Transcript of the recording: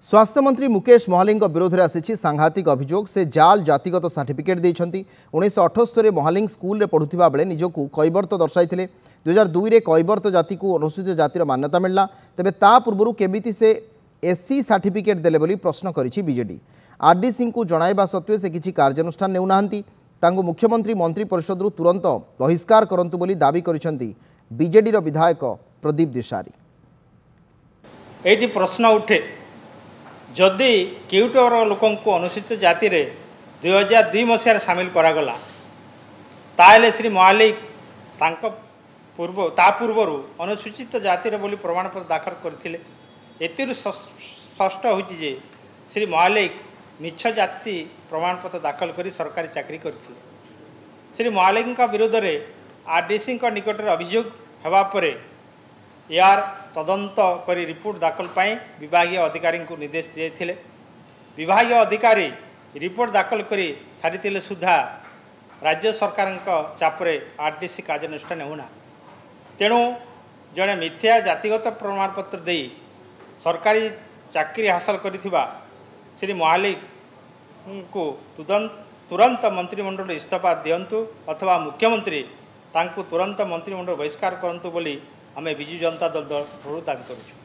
स्वास्थ्य मंत्री मुकेश मोहाली विरोध में आसी सांघातिक अभियोग से जाल जातिगत सर्टिफिकेट देइछंती 1978 मोहाली स्कूल रे पढ़ुथिबा बेले निजकु कैवर्त दर्शाइथिले 2002 रे कैवर्त जाति को अनुसूचित जातिर मान्यता मिलला तेबे ता पूर्वरु केमिति से एससी सर्टिफिकेट देले बोली प्रश्न करिछि बीजेडी आरडीसी को जणाइबा सत्वे से किछि कार्यानुष्ठान नेउनाहांती तांगु मुख्यमंत्री मंत्री परिषद रु तुरंत बहिष्कार करंतु बोली दाबी करिसंती बीजेडी रो विधायक प्रदीप दिशारी। एठी प्रश्न उठे जदि केउटर लोकों को अनुसूचित जाति रे 2002 मसीह सामिल करागला ताले श्री मोहाली पूर्वर अनुसूचित जाति बोली प्रमाणपत्र दाखल करथिले एतिरु स्पष्ट होछि जे श्री मोहाली मिछ जाति प्रमाणपत्र दाखल करी सरकारी चाकरी करथिले। श्री मोहाली विरोध में आरडीसी निकट अभियोग हेबा परे यार तदंत करी रिपोर्ट दाखल पाई विभागीय अधिकारी को निर्देश दिए विभागीय अधिकारी रिपोर्ट दाखल करी सारी सुधा राज्य सरकार चापरे आरडीसी कार्यानुष्ठान होना तेणु जड़े मिथ्या जातिगत प्रमाणपत्र दे सरकारी चाकरी हासिल करिथिबा श्री मोहाली को तुरंत मंत्रिमंडल इस्तीफा दियंतु अथवा मुख्यमंत्री तांको तुरंत मंत्रिमंडल बहिष्कार करंतु बोली आमे बिजु जनता दल दाबी करूँ।